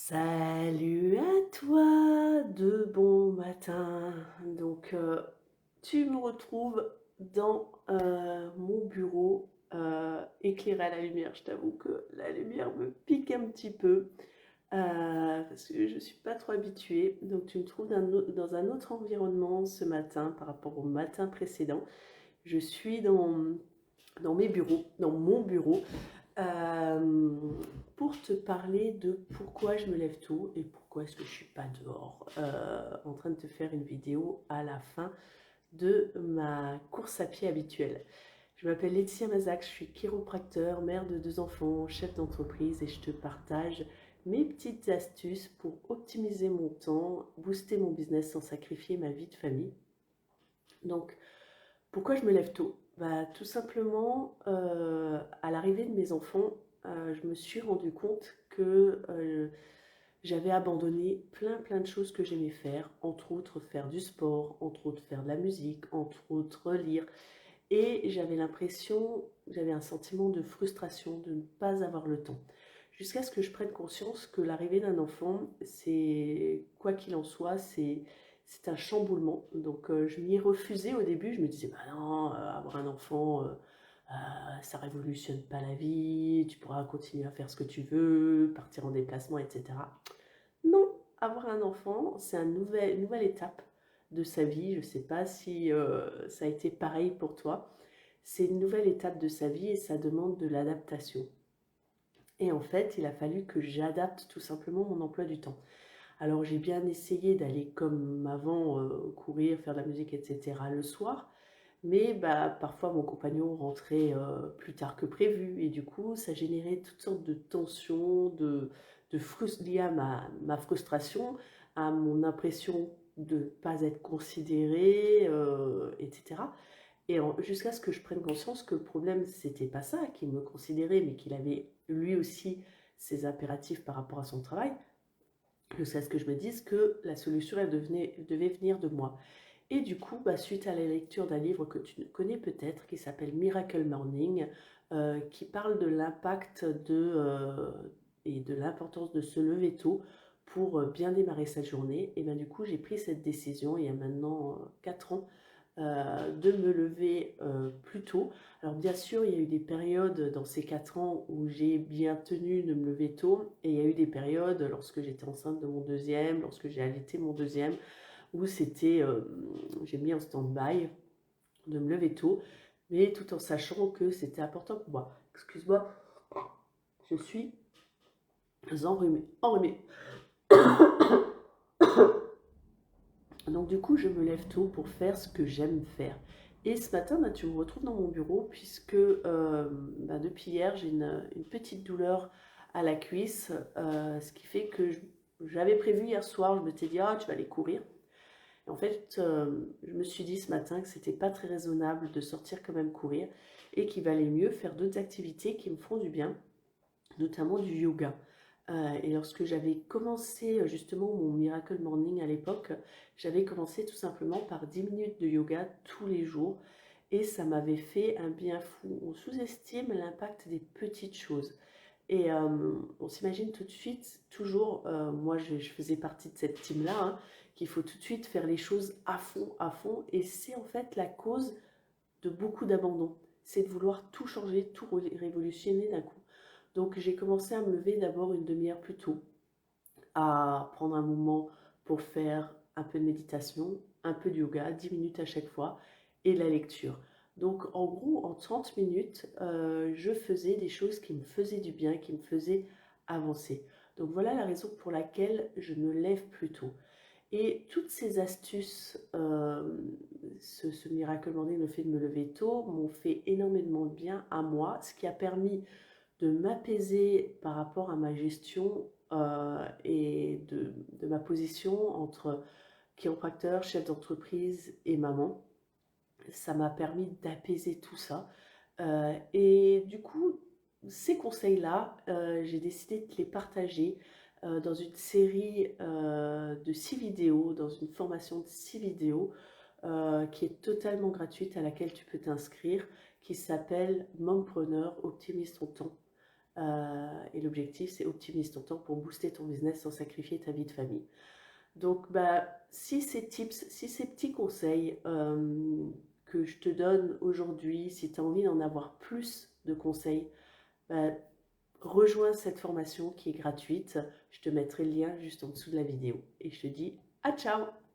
Salut à toi de bon matin. Tu me retrouves dans mon bureau éclairé à la lumière. Je t'avoue que la lumière me pique un petit peu parce que je ne suis pas trop habituée. Donc, tu me trouves dans un autre environnement ce matin par rapport au matin précédent. Je suis dans mes bureaux, dans mon bureau euh, pour te parler de pourquoi je me lève tôt et pourquoi est-ce que je ne suis pas dehors en train de te faire une vidéo à la fin de ma course à pied habituelle. Je m'appelle Laetitia Mazac, je suis chiropracteur, mère de deux enfants, chef d'entreprise et je te partage mes petites astuces pour optimiser mon temps, booster mon business sans sacrifier ma vie de famille. Donc, pourquoi je me lève tôt? Tout simplement, à l'arrivée de mes enfants, je me suis rendu compte que j'avais abandonné plein de choses que j'aimais faire, entre autres faire du sport, entre autres faire de la musique, entre autres lire. Et j'avais l'impression, j'avais un sentiment de frustration de ne pas avoir le temps. Jusqu'à ce que je prenne conscience que l'arrivée d'un enfant, c'est, quoi qu'il en soit, c'est un chamboulement. Je m'y refusais au début, je me disais, bah non, avoir un enfant, ça révolutionne pas la vie, tu pourras continuer à faire ce que tu veux, partir en déplacement, etc. Non, avoir un enfant, c'est une nouvelle étape de sa vie. Je ne sais pas si ça a été pareil pour toi. C'est une nouvelle étape de sa vie et ça demande de l'adaptation. Et en fait, il a fallu que j'adapte tout simplement mon emploi du temps. Alors j'ai bien essayé d'aller comme avant, courir, faire de la musique, etc. le soir, mais parfois mon compagnon rentrait plus tard que prévu et du coup ça générait toutes sortes de tensions, liées à ma frustration, à mon impression de ne pas être considérée, etc. Jusqu'à ce que je prenne conscience que le problème, c'était pas ça, qu'il me considérait, mais qu'il avait lui aussi ses impératifs par rapport à son travail, jusqu'à ce que je me dise que la solution, devait venir de moi. Et du coup, suite à la lecture d'un livre que tu connais peut-être, qui s'appelle Miracle Morning, qui parle de l'impact et de l'importance de se lever tôt pour bien démarrer sa journée, et bien du coup, j'ai pris cette décision il y a maintenant 4 ans de me lever plus tôt. Alors bien sûr, il y a eu des périodes dans ces 4 ans où j'ai bien tenu de me lever tôt, et il y a eu des périodes lorsque j'étais enceinte de mon deuxième, lorsque j'ai allaité mon deuxième, où j'ai mis en stand-by de me lever tôt, mais tout en sachant que c'était important pour moi. Excuse-moi, je suis enrhumée. Donc du coup, je me lève tôt pour faire ce que j'aime faire. Et ce matin, tu me retrouves dans mon bureau puisque depuis hier, j'ai une petite douleur à la cuisse, ce qui fait que j'avais prévu hier soir, je me suis dit, ah, tu vas aller courir. Et en fait, je me suis dit ce matin que c'était pas très raisonnable de sortir quand même courir et qu'il valait mieux faire d'autres activités qui me font du bien, notamment du yoga. Et lorsque j'avais commencé justement mon Miracle Morning à l'époque, j'avais commencé tout simplement par 10 minutes de yoga tous les jours et ça m'avait fait un bien fou. On sous-estime l'impact des petites choses. Et on s'imagine tout de suite, toujours, moi je faisais partie de cette team-là, hein, qu'il faut tout de suite faire les choses à fond, et c'est en fait la cause de beaucoup d'abandon. C'est de vouloir tout changer, tout révolutionner d'un coup. Donc j'ai commencé à me lever d'abord une demi-heure plus tôt, à prendre un moment pour faire un peu de méditation, un peu de yoga, 10 minutes à chaque fois, et la lecture. Donc en gros, en 30 minutes, je faisais des choses qui me faisaient du bien, qui me faisaient avancer. Donc voilà la raison pour laquelle je me lève plus tôt. Et toutes ces astuces, ce miracle morning, le fait de me lever tôt, m'ont fait énormément de bien à moi, ce qui a permis de m'apaiser par rapport à ma gestion et de ma position entre chiropracteur, chef d'entreprise et maman. Ça m'a permis d'apaiser tout ça. Et du coup, ces conseils-là, j'ai décidé de les partager dans une série de 6 vidéos, dans une formation de 6 vidéos qui est totalement gratuite, à laquelle tu peux t'inscrire, qui s'appelle Mompreneur, optimise ton temps. Et l'objectif, c'est optimiser ton temps pour booster ton business sans sacrifier ta vie de famille. Donc, bah, si ces tips, si ces petits conseils que je te donne aujourd'hui, si tu as envie d'en avoir plus de conseils, bah, rejoins cette formation qui est gratuite. Je te mettrai le lien juste en dessous de la vidéo. Et je te dis à ciao!